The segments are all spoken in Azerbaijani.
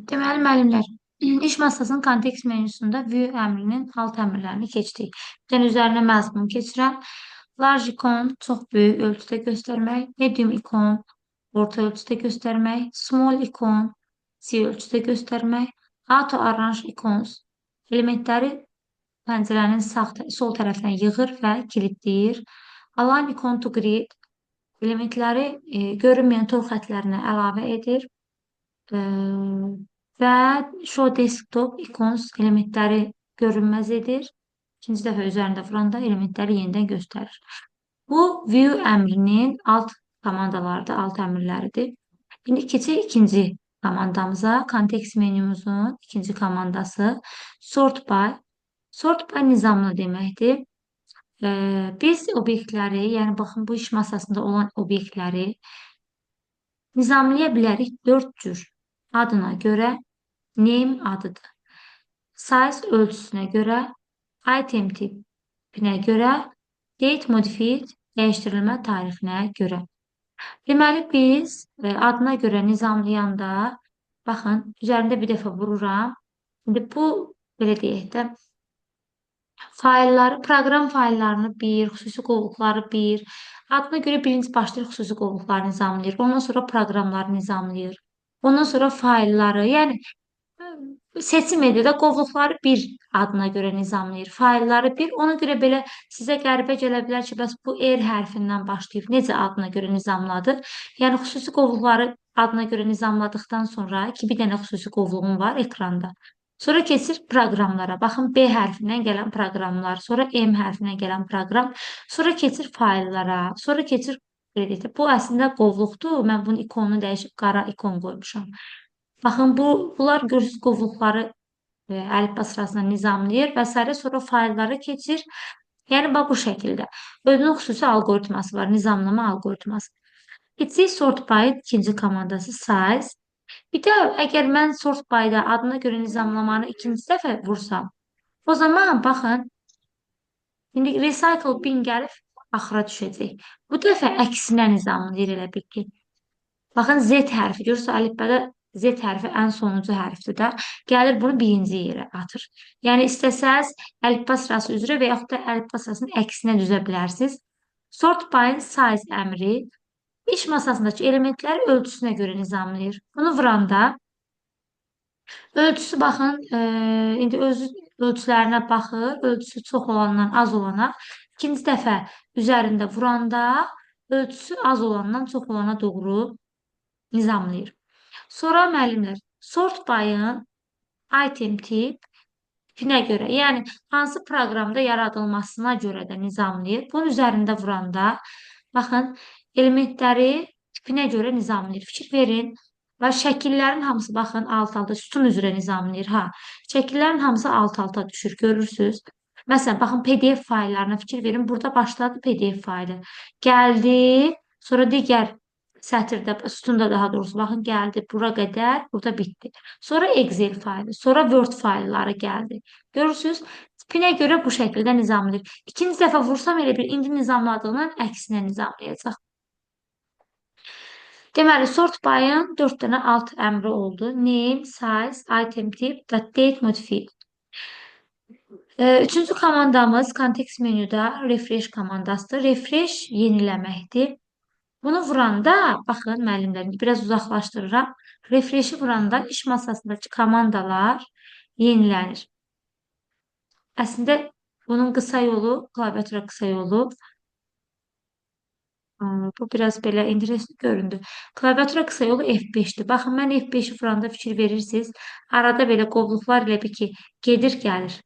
Deməli, müəllimlər, iş masasının kontekst menüsündə view əmrinin alt əmrlərini keçdik. Yəni, üzərinə məzmun keçirəm. Large ikon çox böyük ölçüdə göstərmək, medium ikon orta ölçüdə göstərmək, small ikon kiçik ölçüdə göstərmək, auto arrange icons elementləri pəncərənin sol tərəfinə yığır və kilitləyir. Align icon to grid elementləri görünməyən tor xətlərinə əlavə edir. Və show desktop icons elementləri görünməz edir. İkinci dəfə üzərində vuranda elementləri yenidən göstərir. Bu view əmrinin alt komandalardır, alt əmrləridir. İndi keçək ikinci komandamıza. Kontekst menümüzün ikinci komandası sort by. Sort by nizamlı deməkdir. Biz obyektləri, yəni baxın bu iş masasında olan obyektləri nizamlaya bilərik 4 cür. Adına görə, name adıdır. Size ölçüsünə görə, item tipinə görə, date modified dəyişdirilmə tarixinə görə. Deməli, biz adına görə nizamlayanda, baxın, üzərində bir dəfə vururam. İndi bu, belə deyək də, faylları, proqram fayllarını bir, xüsusi qovluqları bir, adına görə birinci başlayır xüsusi qovluqları nizamlayır, ondan sonra proqramları nizamlayır, ondan sonra faylları, yəni seçim edir də qovluqları bir adına görə nizamlayır, faylları bir, ona görə belə sizə qəribə gələ bilər ki, bəs bu R hərfindən başlayıb, necə adına görə nizamladı? Yəni, xüsusi qovluqları adına görə nizamladıqdan sonra ki, bir dənə xüsusi qovluğum var ekranda. Sonra keçir proqramlara. Baxın, B hərfindən gələn proqramlar, sonra M hərfindən gələn proqram, sonra keçir fayllara, sonra keçir kreditə. Bu əslində qovluqdur. Mən bunun ikonunu dəyişib qara ikon qoymuşam. Baxın, bunlar görürsünüz qovluqları əlifba sırasına nizamlayır və s. Sonra fayllara keçir. Yəni, bax bu şəkildə. Özünün xüsusi algoritması var, nizamlama algoritması. Keçir sort by ikinci komandası size. Bir də əgər mən sort by-da adına görə nizamlamanı ikinci dəfə vursam, o zaman baxın, indi recycle bin gəlib axıra düşəcək. Bu dəfə əksinə nizamlayır elə bil ki. Baxın, Z hərfi, görürsünüz, əlifbədə Z hərfi ən sonuncu hərfdir də, gəlir bunu birinci yerə atır. Yəni, istəsəz əlifba sırası üzrə və yaxud da əlifba sırasının əksinə düzə bilərsiniz. Sort by size əmri iş masasındakı elementləri ölçüsünə görə nizamlayır. Bunu vuranda ölçüsü baxın, indi ölçülərinə baxır, ölçüsü çox olandan az olana, ikinci dəfə üzərində vuranda ölçüsü az olandan çox olana doğru nizamlayır. Sonra müəllimlər, sort by-ın item tipinə görə, yəni hansı proqramda yaradılmasına görə də nizamlayır. Bunun üzərində vuranda, baxın, elementləri tipinə görə nizamlayır. Fikir verin. Və şəkillərin hamısı, baxın, alt-alta sütun üzrə nizamlayır. Şəkillərin hamısı alt-alta düşür, görürsünüz. Məsələn, baxın, PDF fayllarına fikir verin. Burada başladı PDF faylı. Gəldi, sonra digər sətirdə, sütunda daha doğrusu, baxın, gəldi bura qədər, burada bitdi. Sonra Excel faylı, sonra Word faylları gəldi. Görürsünüz, tipinə görə bu şəkildə nizamlayır. İkinci dəfə vursam elə bir indi nizamladığından əksinə nizamlayacaq. Deməli, sort by-ın 4 dənə alt əmri oldu. Name, size, item tip, date modified. Üçüncü komandamız kontekst menüdə refresh komandasıdır. Refresh yeniləməkdir. Bunu vuranda, baxın, müəllimlərim, biraz uzaqlaşdırıram. Refreshi vuranda iş masasındakı komandalar yenilənir. Əslində, bunun qısa yolu, klaviatura qısa yolu. Bu biraz belə interesli göründü. Klaviatura qısa yolu F5-dir. Baxın, mən F5-i vuranda fikir verirsiniz. Arada belə qovluqlar elə bir ki, gedir, gəlir.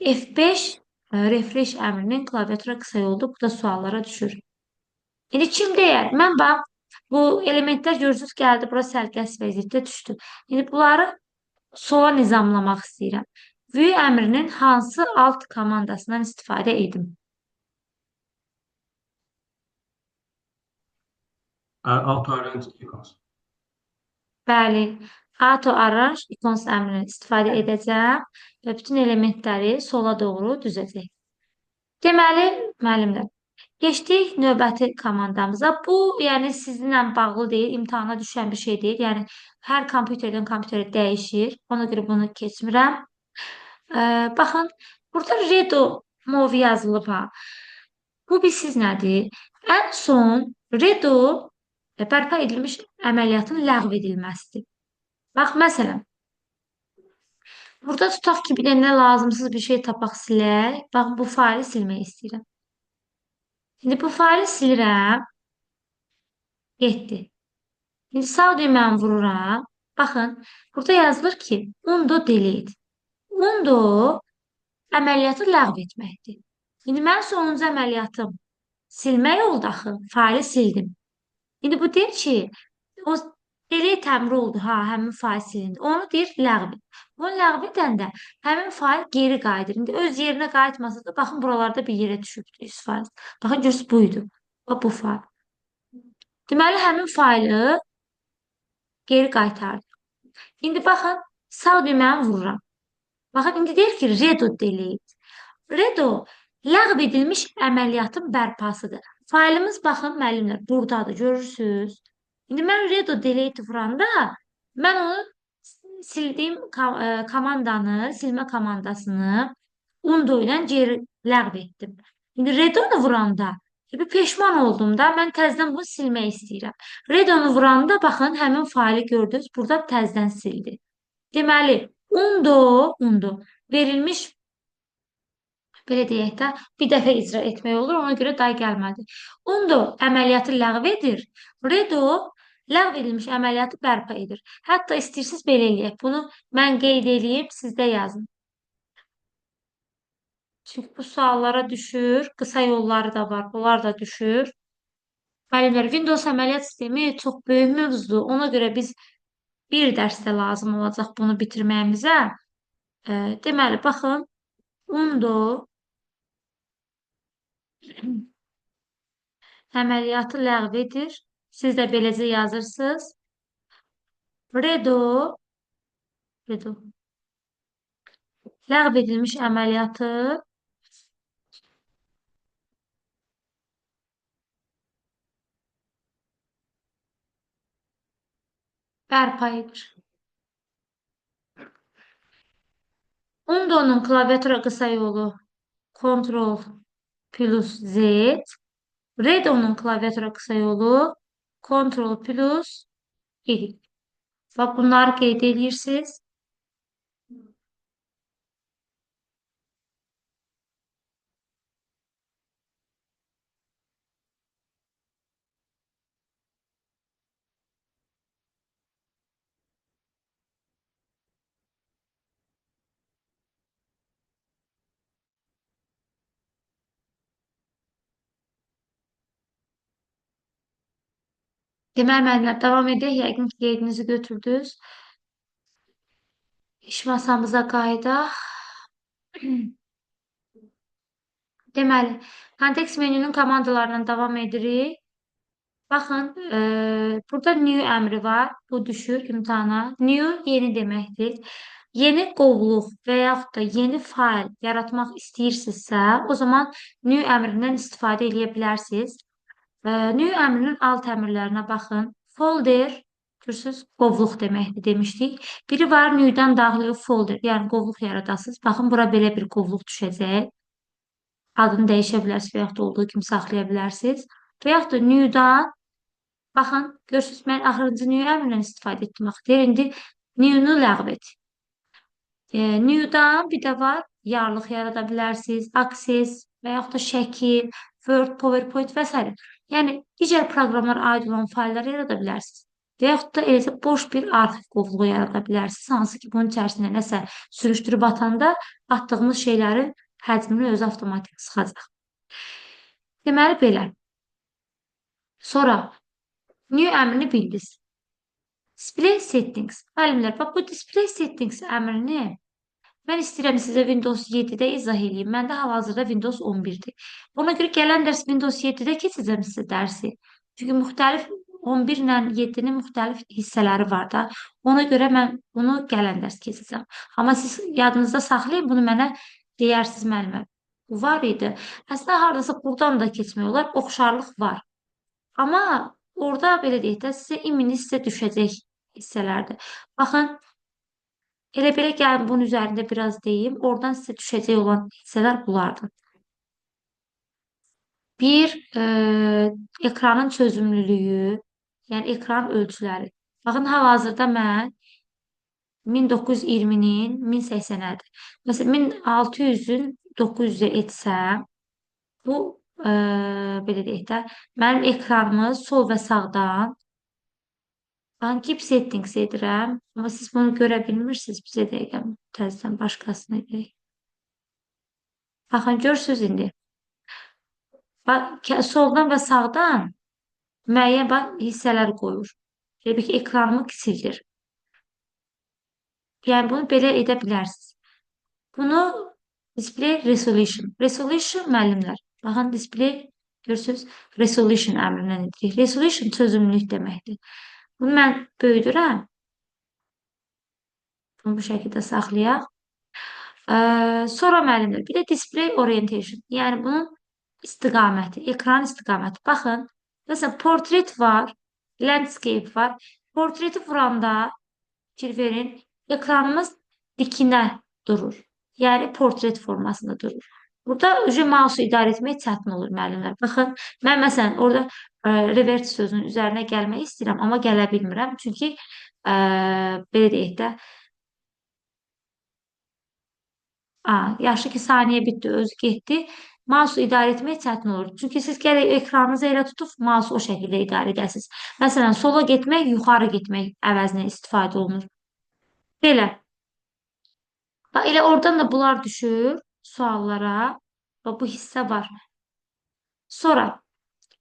F5 refresh əmrinin klaviatura qısa yoludur. Bu da suallara düşür. İndi kim deyər? Mən bax, bu elementlər görürsünüz gəldi, bura sərkəs vəziyyətdə düşdü. İndi bunları sola nizamlamaq istəyirəm. View əmrinin hansı alt komandasından istifadə edim? Auto arrange icons. Bəli, auto arrange icons əmrini istifadə edəcəm və bütün elementləri sola doğru düzəcək. Deməli, müəllimlər, Keçdik növbəti komandamıza. Bu, yəni sizinlə bağlı deyil, imtahana düşən bir şey deyil. Yəni hər kompüterdən kompüterə dəyişir. Ona görə bunu keçmirəm. Baxın, burada Redo Movi yazılıb ha. Bu bilsiz nədir? Ən son Redo bərpa edilmiş əməliyyatın ləğv edilməsidir. Bax, məsələn, burada tutaq ki, bir dənə lazımsız bir şey tapaq silək. Bax, bu faili silmək istəyirəm. İndi bu faili silirəm, getdi. İndi sağ düyməni vururam. Baxın, burada yazılır ki, undo delete. Undo əməliyyatı ləğv etməkdir. İndi mən sonuncu əməliyyatım silmək oldu axı, faili sildim. İndi bu deyir ki, o delete əmri oldu, ha, həmin fail silindi. Onu deyir ləğv et. Bunu ləğv edəndə həmin fail geri qayıdır. İndi öz yerinə qayıtmasa da, baxın, buralarda bir yerə düşübdür 100%. Baxın, görürsünüz, buydu. Bax, bu fail. Deməli, həmin faylı geri qaytardı. İndi baxın, sağ düyməni vururam. Baxın, indi deyir ki, redo delete. Redo ləğv edilmiş əməliyyatın bərpasıdır. Faylımız, baxın, müəllimlər, buradadır, görürsünüz. İndi mən redo delete vuranda, mən onu sildiyim komandanı, silmə komandasını undo ilə geri ləğv etdim. İndi redonu vuranda, bir peşman oldum da, mən təzədən bunu silmək istəyirəm. Redonu vuranda, baxın, həmin faili gördünüz, burada təzədən sildi. Deməli, undo verilmiş, belə deyək də, bir dəfə icra etmək olur, ona görə day gəlmədi. Undo əməliyyatı ləğv edir, redo ləğv edilmiş əməliyyatı bərpa edir. Hətta istəyirsiniz belə eləyək. Bunu mən qeyd edeyim, siz də yazın. Çünki bu suallara düşür, qısa yolları da var, bunlar da düşür. Müəllimlər, Windows əməliyyat sistemi çox böyük mövzudur. Ona görə biz bir dərsdə lazım olacaq bunu bitirməyimizə. Deməli, baxın, undo əməliyyatı ləğv edir. Siz də beləcə yazırsınız. Redo ləğv edilmiş əməliyyatı bərpa edir. Undonun klaviatura qısa yolu Ctrl plus Z. Redonun klaviatura qısa yolu Ctrl plus Y. Bax, bunları qeyd edirsiniz. Deməli, müəllimlər, davam edək. Yəqin ki, qeydinizi götürdünüz. İş masamıza qayıdaq. Deməli, kontekst menünün komandalarından davam edirik. Baxın, burada new əmri var. Bu düşür imtahana. New yeni deməkdir. Yeni qovluq və yaxud da yeni fayl yaratmaq istəyirsinizsə, o zaman new əmrindən istifadə edə bilərsiniz. New əmrinin alt əmrlərinə baxın. Folder, görürsünüz, qovluq deməkdir demişdik. Biri var, newdən daxil folder, yəni qovluq yaradasınız. Baxın, bura belə bir qovluq düşəcək. Adını dəyişə bilərsiniz və yaxud da olduğu kimi saxlaya bilərsiniz. Və yaxud da newdan, baxın, görürsünüz, mən axırıncı new əmrindən istifadə etdim. Deyir, indi new'nu ləğv et. New'dan bir də var, yarlıq yarada bilərsiniz, access və yaxud da şəkil, Word, PowerPoint və s. Yəni, digər proqramlara aid olan faylları yarada bilərsiniz. Və yaxud da eləcə boş bir arxiv qovluğu yarada bilərsiniz. Hansı ki, bunun içərisində nəsə sürüşdürüb atanda atdığımız şeylərin həcmini özü avtomatik sıxacaq. Deməli, belə. Sonra, new əmrini bildiniz. Display settings. Müəllimlər, bax, bu display settings əmrini mən istəyirəm sizə Windows 7-də izah edeyim. Məndə hal-hazırda Windows 11-dir. Ona görə gələn dərs Windows 7-də keçəcəm sizə dərsi. Çünki müxtəlif 11 ilə 7-nin müxtəlif hissələri var da. Ona görə mən bunu gələn dərs keçəcəm. Amma siz yadınızda saxlayın, bunu mənə deyərsiniz müəllimə. var idi. Əslində hardasa buradan da keçmək olar, oxşarlıq var. Amma orada belə deyək də, sizə imini sizə düşəcək hissələrdir. Baxın, elə belə gəlin bunun üzərində biraz deyim. Oradan sizə düşəcək olan hissələr bunlardır. Bir, ekranın çözünürlüyü, yəni ekran ölçüləri. Baxın, hal-hazırda mən 1920-nin 1080-ədir. Məsələn, 1600-ün 900-ə etsəm, bu belə deyək də, mənim ekranımı sol və sağdan ben keep settings edirəm. Amma siz bunu görə bilmirsiniz. Bizə dəqiqə təzədən başqasına edək. Baxın, görürsünüz indi. Bax, soldan və sağdan müəyyən bax, hissələr qoyur. Elə bil ki, ekranımı kiçildir. Yəni, bunu belə edə bilərsiniz. Bunu display resolution. Resolution müəllimlər. Baxın, display görürsünüz, resolution əmrindən edirik. Resolution çözünürlük deməkdir. Bunu mən böyüdürəm. Bunu bu şəkildə saxlayaq. Sonra müəllimlər, bir də display orientation. Yəni bunun istiqaməti, ekran istiqaməti. Baxın, məsələn, portret var, landscape var. Portreti vuranda fikir verin, ekranımız dikinə durur. Yəni portret formasında durur. Burada mouse idarə etmək çətin olur müəllimlər. Baxın, mən məsələn orada revert sözünün üzərinə gəlmək istəyirəm, amma gələ bilmirəm. Çünki belə deyək də, yaxşı ki, saniyə bitdi, özü getdi. Mouse idarə etmək çətin olur. Çünki siz gərək ekranınızı elə tutub, mouse o şəkildə idarə edəsiniz. Məsələn, sola getmək, yuxarı getmək əvəzinə istifadə olunur. Belə. Bax, elə oradan da bunlar düşür suallara. Bax, bu hissə var. Sonra,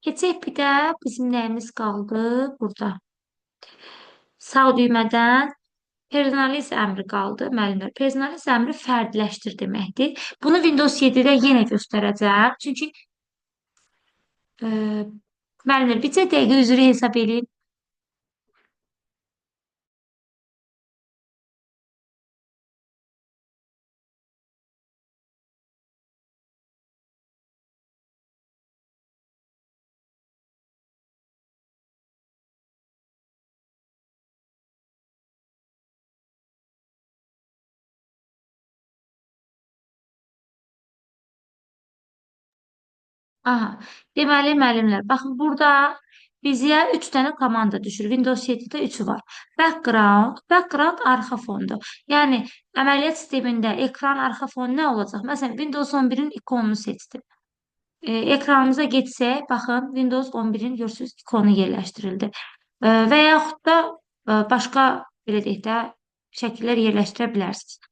keçək bir də bizim nəyimiz qaldı burada. Sağ düymədən personalize əmri qaldı, müəllimlər. Personalize əmri fərdləşdir deməkdir. Bunu Windows 7-də yenə göstərəcəm. Çünki müəllimlər, bircə dəqiqə üzrə hesab edin. Aha, deməli müəllimlər, baxın burada bizə 3 dənə komanda düşür. Windows 7-də 3-ü var. Background arxa fondur. Yəni əməliyyat sistemində ekran arxa fonu nə olacaq? Məsələn, Windows 11-in ikonunu seçdim. Ekranımıza getsək, baxın, Windows 11-in görürsünüz ikonu yerləşdirildi. Və yaxud da başqa belə deyək də şəkillər yerləşdirə bilərsiniz.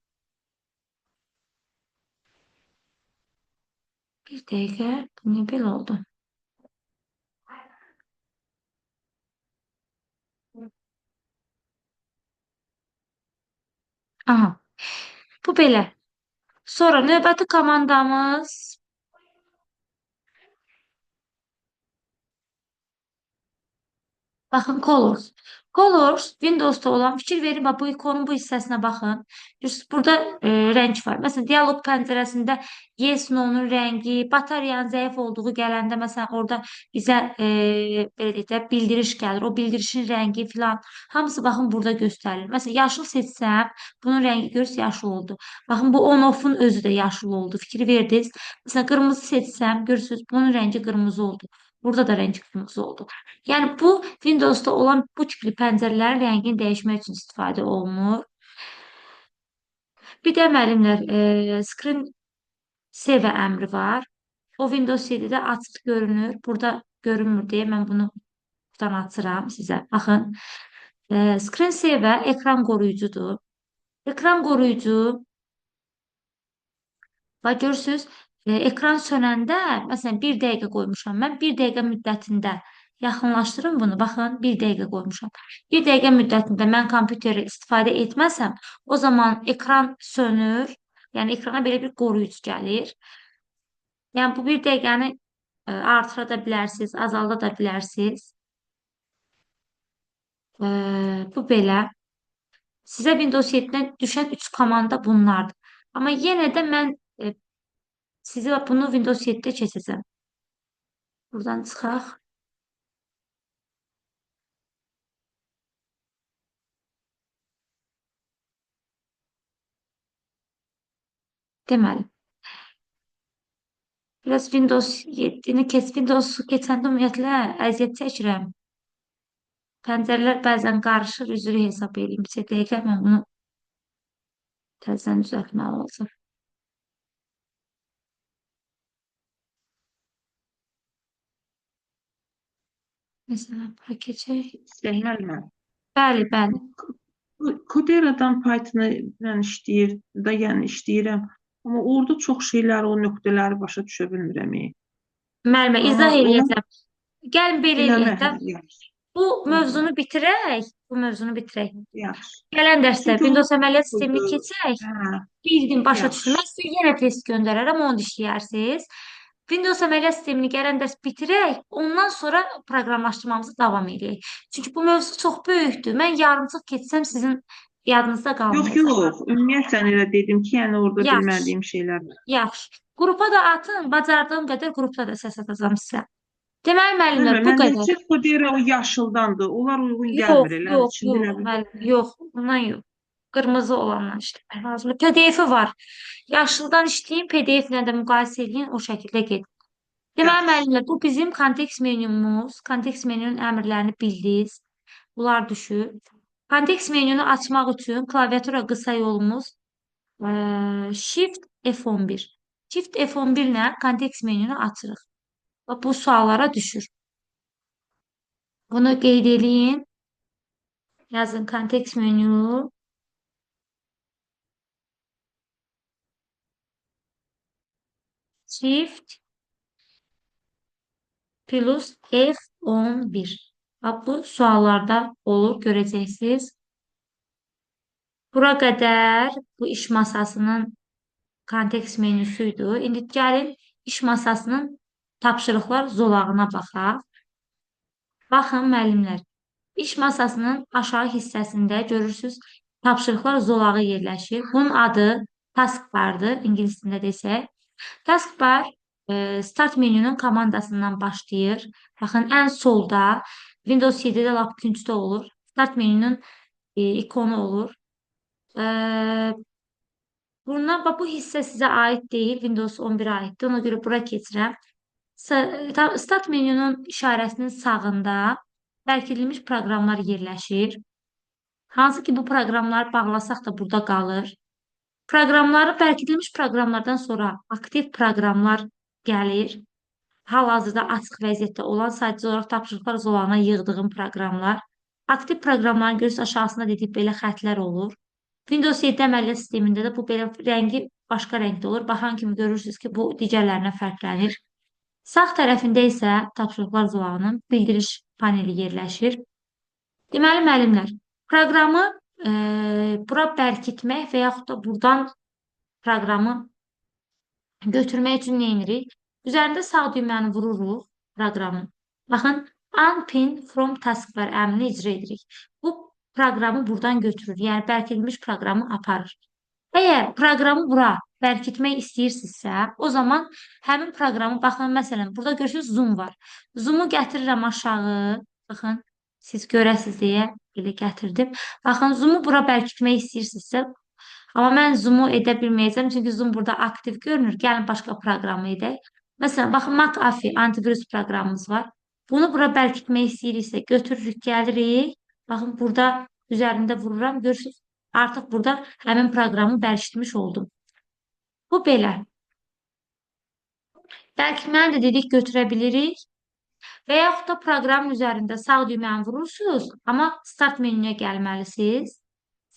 Bir dəqiqə, bu niyə belə oldu? Aha, bu belə. Sonra növbəti komandamız baxın, Colors. Colors Windows'da olan fikir verin, bax, bu ikonun bu hissəsinə baxın. Görürsünüz, burada rəng var. Məsələn, dialoq pəncərəsində yes, no-nun rəngi, batareyanın zəif olduğu gələndə, məsələn, orada bizə belə deyək də, bildiriş gəlir. O bildirişin rəngi filan, hamısı baxın burada göstərilir. Məsələn, yaşıl seçsəm, bunun rəngi görürsünüz, yaşıl oldu. Baxın, bu on-off-un özü də yaşıl oldu. Fikir verdiniz. Məsələn, qırmızı seçsəm, görürsünüz, bunun rəngi qırmızı oldu. Burada da rəng qırmızı oldu. Yəni bu Windows'da olan bu tipli pəncərələrin rəngini dəyişmək üçün istifadə olunur. Bir də müəllimlər, screen save əmri var. O Windows 7-də açıq görünür. Burada görünmür deyə mən bunu buradan açıram sizə. Baxın. Screen save ekran qoruyucudur. Ekran qoruyucu bax, görürsünüz, ekran sönəndə, məsələn, 1 dəqiqə qoymuşam. Mən 1 dəqiqə müddətində yaxınlaşdırın bunu. Baxın, 1 dəqiqə qoymuşam. 1 dəqiqə müddətində mən kompüteri istifadə etməsəm, o zaman ekran sönür. Yəni, ekrana belə bir qoruyucu gəlir. Yəni, bu 1 dəqiqəni artıra da bilərsiniz, azalda da bilərsiniz. Bu belə. Sizə Windows 7-dən düşən 3 komanda bunlardır. Amma yenə də mən Sizi bunu Windows 7-də keçəcəm. Buradan çıxaq. Deməli, biraz Windows 7-ni Windows-u keçəndə ümumiyyətlə əziyyət çəkirəm. Pəncərələr bəzən qarışır, üzrü hesab edeyim. Bir dəqiqə mən bunu təzədən düzəltməli olacam. Məsələn, bura keçək. Müəllimə, Bəli, bəli. Coderadan Python-a mən yəni işləyirəm. Amma orada çox şeylər, o nöqtələri başa düşə bilmirəm. Müəllimə, izah eləyəcəm. Gəlin belə eləyək də. Yaxşı. Bu mövzunu bitirək. Bu mövzunu bitirək. Yaxşı. Gələn dərsdə Çünki Windows o- əməliyyat sistemini keçək. Hə, Bir gün başa yaxşı. düşdüm. Mən sizə yenə test göndərərəm, onu da işləyərsiniz. Windows əməliyyat sistemini gələn dərs bitirək, ondan sonra proqramlaşdırmamızı davam edək. Çünki bu mövzu çox böyükdür. Mən yarımçıq keçsəm sizin yadınızda Yox, qalmayacaq. yox. Ümumiyyətlə elə dedim ki, yəni orada Yaxşı. bilmədiyim şeylər var. Yaxşı. Qrupa da atın, bacardığım qədər qrupda da səs atacağım sizə. Deməli, müəllimlər, bu Mən qədər. neçə Codera o yaşıldandır. Onlar uyğun Yox, gəlmir elə. yox, İçində yox, elə bir- müəllim, yox, ondan yox. Qırmızı olandan işləmək lazımdır. PDF-i var. Yaşıldan işləyin, PDF-lə də müqayisə edin, o şəkildə gedin. Deməli, Yaxşı. müəllimlər, bu bizim kontekst menümüz. Kontekst menünün əmrlərini bildiniz. Bunlar düşür. Kontekst menünü açmaq üçün klaviatura qısa yolumuz Shift F11. Shift F11 ilə kontekst menünü açırıq. Və bu suallara düşür. Bunu qeyd edin. Yazın kontekst menü. Shift plus F11. Bax, bu suallarda olur, görəcəksiniz. Bura qədər bu iş masasının kontekst menüsüydü. İndi gəlin iş masasının tapşırıqlar zolağına baxaq. Baxın, müəllimlər. İş masasının aşağı hissəsində görürsünüz, tapşırıqlar zolağı yerləşir. Bunun adı taskbardır, ingilis dilində desək. Taskbar start menünün komandasından başlayır. Baxın, ən solda Windows 7-də lap küncdə olur. Start menünün ikonu olur. Bundan bu hissə sizə aid deyil, Windows 11-ə aiddir. Ona görə bura keçirəm. Start menünün işarəsinin sağında bərkidilmiş proqramlar yerləşir. Hansı ki, bu proqramları bağlasaq da burada qalır. Bərkidilmiş proqramlardan sonra aktiv proqramlar gəlir. Hal-hazırda açıq vəziyyətdə olan sadəcə olaraq tapşırıqlar zolağına yığdığım proqramlar. Aktiv proqramların görürsünüz aşağısında dedik belə xətlər olur. Windows 7 əməliyyat sistemində də bu belə rəngi başqa rəngdə olur. Baxan kimi görürsünüz ki, bu digərlərinə fərqlənir. Sağ tərəfində isə tapşırıqlar zolağının bildiriş paneli yerləşir. Deməli, müəllimlər, proqramı bura bərkitmək və yaxud da buradan proqramı götürmək üçün nə edirik? Üzərində sağ düyməni vururuq proqramın. Baxın, unpin from taskbar əmrini icra edirik. Bu proqramı buradan götürür. Yəni, bərkidilmiş proqramı aparır. Əgər proqramı bura bərkitmək istəyirsinizsə, o zaman həmin proqramı, baxın, məsələn, burada görürsünüz Zoom var. Zoom-u gətirirəm aşağı. Baxın, siz görəsiniz deyə belə gətirdim. Baxın, Zoom-u bura bərkitmək istəyirsinizsə, amma mən Zoom-u edə bilməyəcəm, çünki Zoom burada aktiv görünür. Gəlin başqa proqramı edək. Məsələn, baxın, McAfee antivirus proqramımız var. Bunu bura bərkitmək istəyiriksə, götürürük, gəlirik. Baxın, burada üzərində vururam. Görürsünüz, artıq burada həmin proqramı bərkitmiş oldum. Bu belə. Bərkitməni də dedik, götürə bilirik. Və yaxud da proqramın üzərində sağ düyməni vurursunuz, amma start menüyə gəlməlisiniz.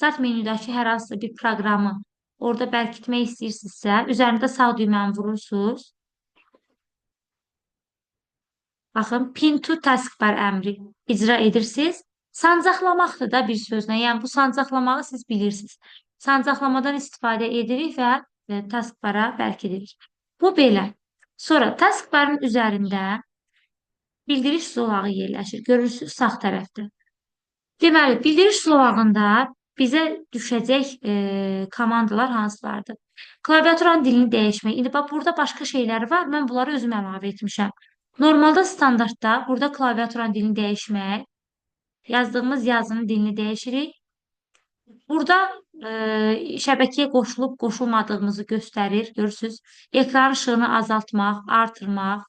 Start menüdəki hər hansısa bir proqramı orada bərkitmək istəyirsinizsə, üzərində sağ düyməni vurursunuz. Baxın, pin to taskbar əmri icra edirsiniz. Sancaqlamaqdır da bir sözlə. Yəni, bu sancaqlamağı siz bilirsiniz. Sancaqlamadan istifadə edirik və taskbara bərkidirik. Bu belə. Sonra taskbarın üzərində bildiriş zolağı yerləşir. Görürsünüz sağ tərəfdə. Deməli, bildiriş zolağında bizə düşəcək komandalar hansılardır? Klaviaturanın dilini dəyişmək. İndi bax, burada başqa şeylər var. Mən bunları özüm əlavə etmişəm. Normalda standartda burada klaviaturanın dilini dəyişmək, yazdığımız yazının dilini dəyişirik. Burada şəbəkəyə qoşulub qoşulmadığımızı göstərir. Görürsüz. Ekran işığını azaltmaq, artırmaq,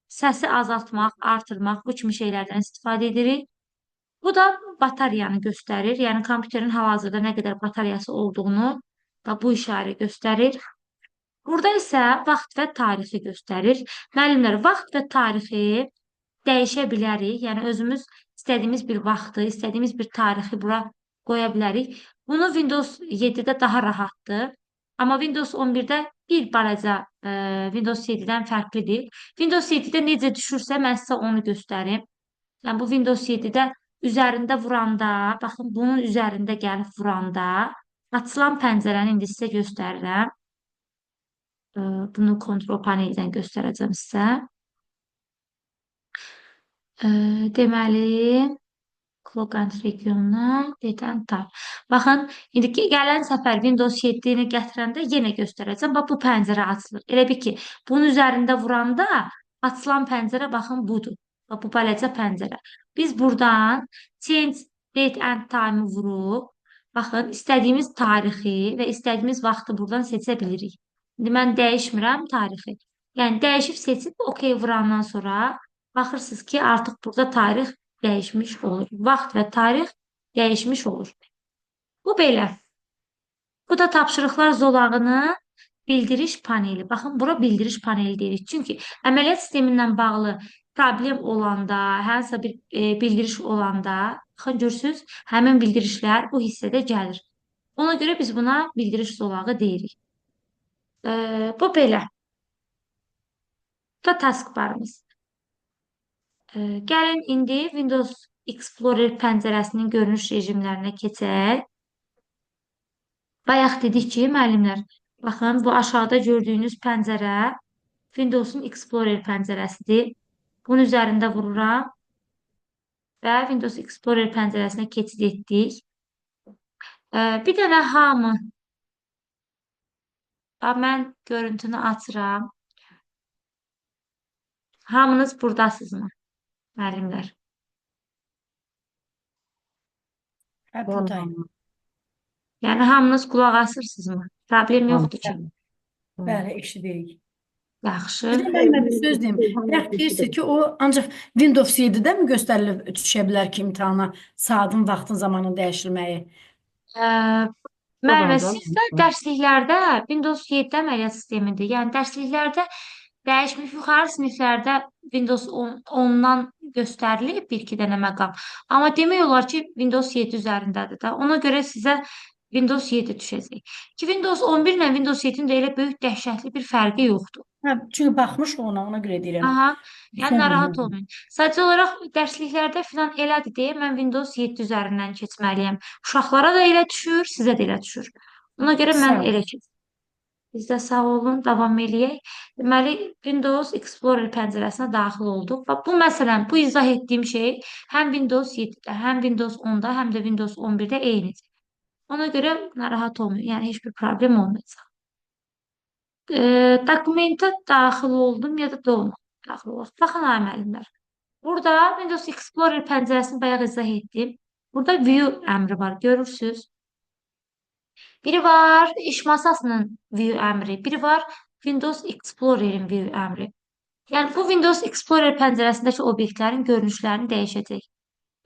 səsi azaltmaq, artırmaq bu kimi şeylərdən istifadə edirik. Bu da batareyanı göstərir. Yəni kompüterin hal-hazırda nə qədər batareyası olduğunu da bu işarə göstərir. Burada isə vaxt və tarixi göstərir. Müəllimlər, vaxt və tarixi dəyişə bilərik. Yəni özümüz istədiyimiz bir vaxtı, istədiyimiz bir tarixi bura qoya bilərik. Bunu Windows 7-də daha rahatdır. Amma Windows 11-də bir balaca Windows 7-dən fərqlidir. Windows 7-də necə düşürsə, mən sizə onu göstərim. Yəni bu Windows 7-də üzərində vuranda, baxın bunun üzərində gəlib vuranda, açılan pəncərəni indi sizə göstərirəm. Bunu kontrol paneldən göstərəcəm sizə. Deməli, clock and regionuna dedən tab. Baxın, indi ki, gələn səfər Windows 7-ni gətirəndə yenə göstərəcəm. Bax, bu pəncərə açılır. Elə bir ki, bunun üzərində vuranda açılan pəncərə, baxın, budur. Bax, bu balaca pəncərə. Biz buradan change date and time vurub, baxın, istədiyimiz tarixi və istədiyimiz vaxtı buradan seçə bilirik. İndi mən dəyişmirəm tarixi. Yəni, dəyişib seçib, OK vurandan sonra baxırsınız ki, artıq burada tarix dəyişmiş olur. Vaxt və tarix dəyişmiş olur. Bu belə. Bu da tapşırıqlar zolağının bildiriş paneli. Baxın, bura bildiriş paneli deyirik. Çünki əməliyyat sistemindən bağlı problem olanda, hansısa bir bildiriş olanda, baxın, görürsünüz, həmin bildirişlər bu hissədə gəlir. Ona görə biz buna bildiriş zolağı deyirik. Bu belə. Bu da taskbarımız. Gəlin indi Windows Explorer pəncərəsinin görünüş rejimlərinə keçək. Bayaq dedik ki, müəllimlər, baxın, bu aşağıda gördüyünüz pəncərə Windows'un Explorer pəncərəsidir. Bunun üzərində vururam və Windows Explorer pəncərəsinə keçid etdik. Bir dənə hamı. Mən görüntünü açıram. Hamınız buradasınızmı, müəllimlər? Buradayım. Yəni, hamınız qulaq asırsınızmı? Problem yoxdur ki. Bəli, eşidirik. Yaxşı. Bir də mən bir söz deyim. Bəlkə deyirsiniz ki, o ancaq Windows 7-də mi göstərilib düşə bilər ki, imtahana saatın, vaxtın, zamanın dəyişilməyi? Müəllimə, sizdə dərsliklərdə Windows 7 əməliyyat sistemidir. Yəni, dərsliklərdə dəyişmiş yuxarı siniflərdə Windows 10-dan göstərilib bir-iki dənə məqam. Amma demək olar ki, Windows 7 üzərindədir da. Ona görə sizə Windows 7 düşəcək. Ki, Windows 11 ilə Windows 7-nin də elə böyük dəhşətli bir fərqi yoxdur. Hə, çünki baxmışıq ona görə deyirəm. Aha, yəni narahat olmayın. Sadəcə olaraq dərsliklərdə filan elədir deyə mən Windows 7 üzərindən keçməliyəm. Uşaqlara da elə düşür, sizə də elə düşür. Ona görə mən elə keçdim. Biz də sağ olun, davam eləyək. Deməli, Windows Explorer pəncərəsinə daxil olduq. Bax, bu məsələn, bu izah etdiyim şey həm Windows 7-də, həm Windows 10-da, həm də Windows 11-də eynidir. Ona görə narahat olmayın, yəni heç bir problem olmayacaq. Dokumentə daxil oldum ya da daxil oldum. Baxın, ay müəllimlər. Burada Windows Explorer pəncərəsini bayaq izah etdim. Burada View əmri var, görürsünüz. Biri var iş masasının View əmri, biri var Windows Explorer-in View əmri. Yəni, bu Windows Explorer pəncərəsindəki obyektlərin görünüşlərini dəyişəcək.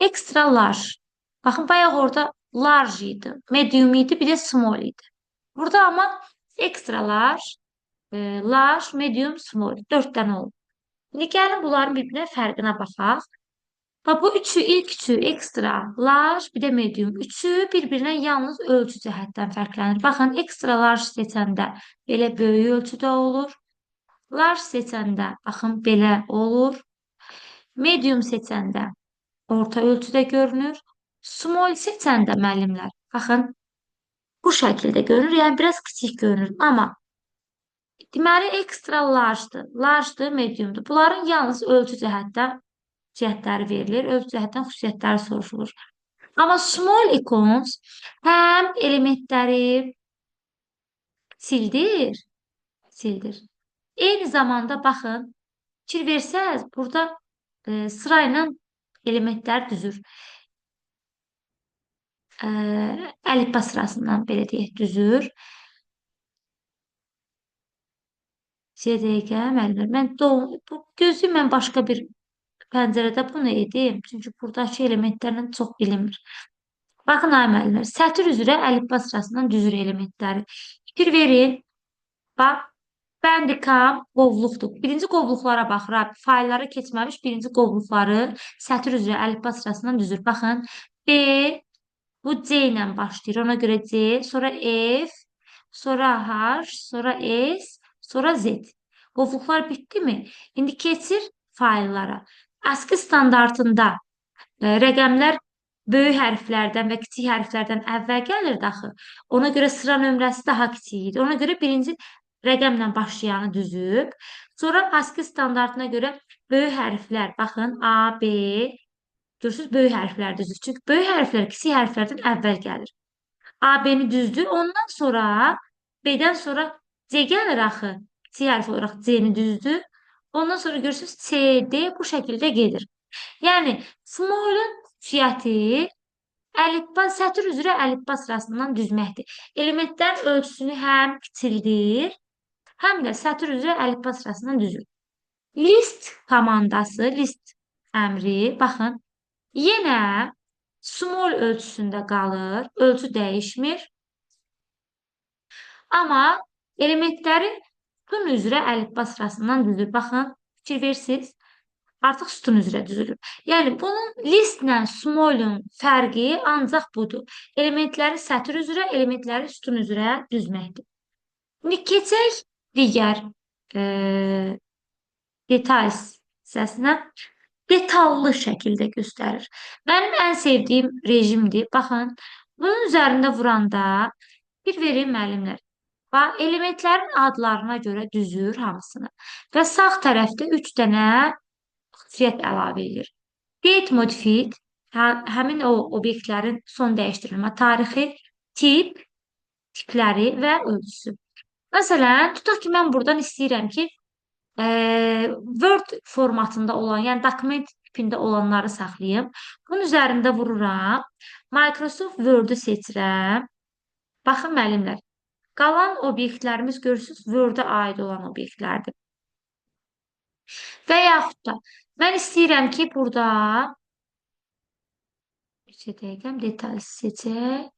Extra large. Baxın, bayaq orada large idi, medium idi, bir də small idi. Burada amma extra large, large, medium, small. 4 dənə oldu. İndi gəlin bunların bir-birinə fərqinə baxaq. Bu ilk üçü extra, large, bir də medium. Üçü bir-birinə yalnız ölçü cəhətdən fərqlənir. Baxın, extra large seçəndə belə böyük ölçüdə olur. Large seçəndə, baxın, belə olur. Medium seçəndə orta ölçüdə görünür. Small seçəndə, müəllimlər, baxın, bu şəkildə görünür. Yəni, biraz kiçik görünür. Amma deməli, extra large'dır. Large'dır, medium'dur. Bunların yalnız ölçü cəhətləri verilir. Ölçü cəhətdən xüsusiyyətləri soruşulur. Amma small icons həm elementləri sildir. Eyni zamanda baxın, fikir versəz, burada sırayla elementlər düzür. Əlifba sırasından belə deyək, düzür. C dəqiqə, müəllimlər. Gözləyim, mən başqa bir pəncərədə bunu edim. Çünki buradakı elementlərlə çox bilinmir. Baxın, ay müəllimlər, sətr üzrə əlifba sırasından düzür elementləri. Fikir verin. Bax, bəndikam qovluqdur. Birinci qovluqlara baxıraq, faillara keçməmiş birinci qovluqları sətr üzrə əlifba sırasından düzür. Baxın, B, bu C ilə başlayır. Ona görə C, sonra F, sonra H, sonra S, sonra Z. Qovluqlar bitdimi? İndi keçir faillara. ASCII standartında rəqəmlər böyük hərflərdən və kiçik hərflərdən əvvəl gəlirdi axı. Ona görə sıra nömrəsi daha kiçik idi. Ona görə birinci rəqəmlə başlayanı düzüb. Sonra ASCII standartına görə böyük hərflər, baxın, A, B, görürsünüz, böyük hərflər düzdür. Çünki böyük hərflər kiçik hərflərdən əvvəl gəlir. A-B-ni düzdür. Ondan sonra B-dən sonra C gəlir axı. C hərfi olaraq C-ni düzdür. Ondan sonra görürsünüz C-D bu şəkildə gedir. Yəni, small-un xüsusiyyəti əlifba, sətr üzrə əlifba sırasından düzməkdir. Elementlərin ölçüsünü həm kiçildir, həm də sətr üzrə əlifba sırasından düzür. List komandası, list əmri, baxın, yenə small ölçüsündə qalır, ölçü dəyişmir. Amma elementləri sütun üzrə əlifba sırasından düzülür. Baxın, fikir versiniz, artıq sütun üzrə düzülür. Yəni, bunun listlə small'un fərqi ancaq budur. Elementləri sətr üzrə, elementləri sütun üzrə düzməkdir. İndi keçək digər details hissəsinə. Detallı şəkildə göstərir. Mənim ən sevdiyim rejimdir. Baxın, bunun üzərində vuranda bir verin müəllimlər. Bax, elementlərin adlarına görə düzür hamısını. Və sağ tərəfdə 3 dənə xüsusiyyət əlavə edir. Date modified, həmin o obyektlərin son dəyişdirilmə tarixi, tip, tipləri və ölçüsü. Məsələn, tutaq ki, mən buradan istəyirəm ki, Word formatında olan, yəni dokument tipində olanları saxlayım. Bunun üzərində vururam. Microsoft Word-ü seçirəm. Baxın, müəllimlər. Qalan obyektlərimiz görürsünüz, Word-ə aid olan obyektlərdir. Və yaxud da mən istəyirəm ki, burada details seçək.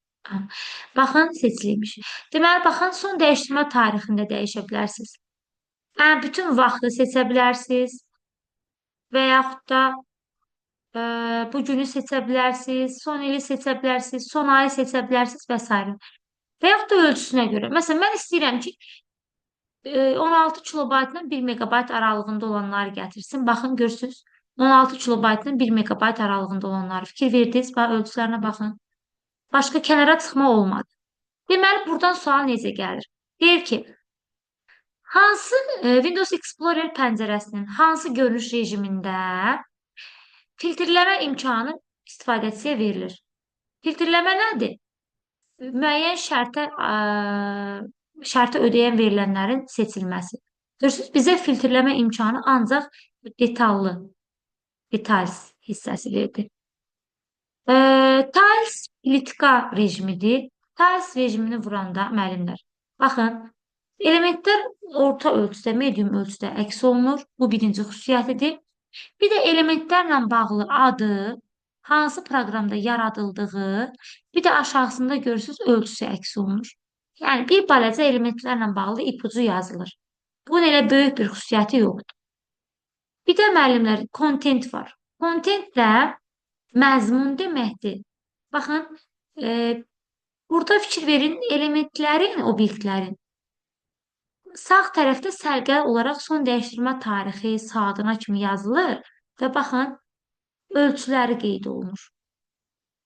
Baxın, seçilmiş. Deməli, baxın, son dəyişdirmə tarixində dəyişə bilərsiniz. Bütün vaxtı seçə bilərsiniz və yaxud da bu günü seçə bilərsiniz, son ili seçə bilərsiniz, son ayı seçə bilərsiniz və s. Və yaxud da ölçüsünə görə. Məsələn, mən istəyirəm ki, 16 kilobaytla 1 megabayt aralığında olanları gətirsin. Baxın, görürsünüz, 16 kilobaytla 1 megabayt aralığında olanları. Fikir verdiniz, ölçülərinə baxın. Başqa kənara çıxma olmadı. Deməli, buradan sual necə gəlir? Deyir ki, hansı Windows Explorer pəncərəsinin hansı görünüş rejimində filtrləmə imkanı istifadəçiyə verilir? Filtrləmə nədir? Müəyyən şərtə ödəyən verilənlərin seçilməsi. Görürsünüz, bizə filtrləmə imkanı ancaq detallı, details hissəsi verdi. Tiles plitka rejimidir. Tiles rejimini vuranda müəllimlər. Baxın, elementlər orta ölçüdə, medium ölçüdə əks olunur. Bu birinci xüsusiyyətidir. Bir də elementlərlə bağlı adı, hansı proqramda yaradıldığı, bir də aşağısında görürsünüz ölçüsü əks olunur. Yəni, bir balaca elementlərlə bağlı ipucu yazılır. Bunun elə böyük bir xüsusiyyəti yoxdur. Bir də müəllimlər, content var. Content də məzmun deməkdir. Baxın, burada fikir verin, elementlərin, obyektlərin sağ tərəfdə sərgəl olaraq son dəyişdirmə tarixi, saatına kimi yazılır və baxın, ölçüləri qeyd olunur.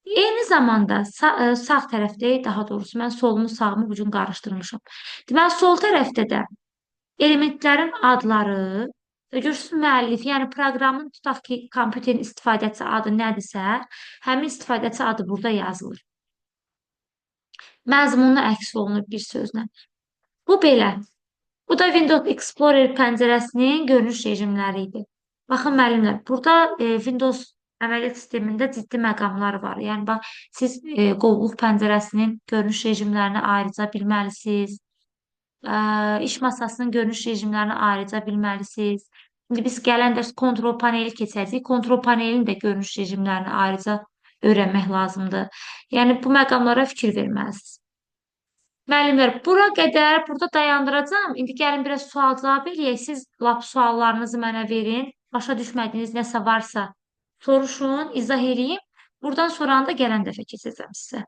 Eyni zamanda sağ tərəfdə, daha doğrusu, mən solumu, sağımı bu gün qarışdırmışam. Deməli, sol tərəfdə də elementlərin adları, Görürsüz müəllif, yəni proqramın tutaq ki, kompüterin istifadəçi adı nədirsə, həmin istifadəçi adı burada yazılır. Məzmunu əks olunur bir sözlə. Bu belə. Bu da Windows Explorer pəncərəsinin görünüş rejimləri idi. Baxın müəllimlər, burada Windows əməliyyat sistemində ciddi məqamlar var. Yəni bax, siz qovluq pəncərəsinin görünüş rejimlərini ayrıca bilməlisiniz. İş masasının görünüş rejimlərini ayrıca bilməlisiniz. İndi biz gələn dərs kontrol paneli keçəcəyik. Kontrol panelinin də görünüş rejimlərini ayrıca öyrənmək lazımdır. Yəni bu məqamlara fikir verməlisiniz. Müəllimlər, bura qədər burada dayandıracağam. İndi gəlin biraz sual-cavab eləyək. Siz lap suallarınızı mənə verin. Başa düşmədiyiniz nəsə varsa soruşun, izah eləyim. Buradan sonranı da gələn dəfə keçəcəm sizə.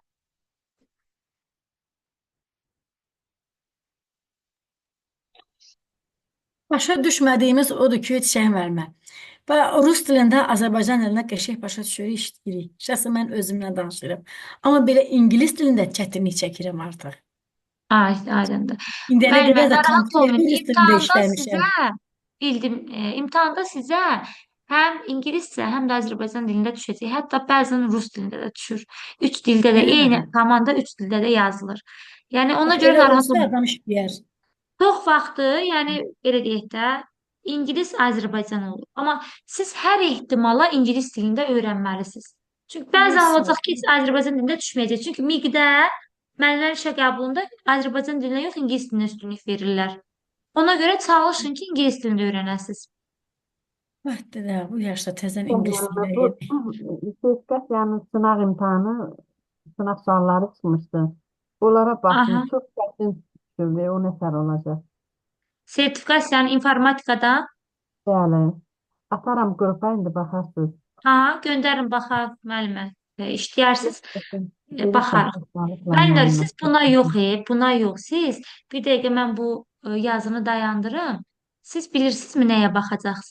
Başa düşmədiyimiz odur ki, Çiçək müəllimə. Və rus dilində Azərbaycan dilinə qəşəng başa düşürük, işləyirik. Şəxsən mən özümlə danışıram. Amma belə ingilis dilində çətinlik çəkirəm artıq. Aydındır. İndiyənə Müəllimə, qədər də narahat kompüter olmayın. ingilis dilində işləmişəm. İmtahanda sizə həm ingiliscə, həm də Azərbaycan dilində düşəcək. Hətta bəzən rus dilində də düşür. Üç dildə də eyni komanda üç dildə də yazılır. Yəni ona görə Elə narahat olsa olmayın. adam işləyər. Çox vaxtı, yəni belə deyək də, ingilis Azərbaycan olur. Amma siz hər ehtimala ingilis dilində öyrənməlisiniz. Çünki bəzən Olsun. olacaq ki, heç Azərbaycan dilində düşməyəcək. Çünki miqdə müəllimlərin işə qəbulunda Azərbaycan dilinə yox, ingilis dilinə üstünlük verirlər. Ona görə çalışın ki, ingilis dilində öyrənəsiniz. Vaxtı da bu yaşda təzən ingilis Bu dilində. sertifikat yəni sınaq imtahanı, sınaq sualları çıxmışdı. Onlara Aha. baxdım, çox çətin düşürdü, o nətər olacaq? Sertifikasiyanı informatikada Bəli, ataram qrupa indi baxarsınız. göndərin baxaq müəllimə. İşləyərsiniz, Verirəm baxarıq. sağlıqla Müəllimlər, məlumat. siz buna yox, buna yox. Siz bir dəqiqə mən bu yazını dayandırım. Siz bilirsinizmi nəyə baxacaqsınız?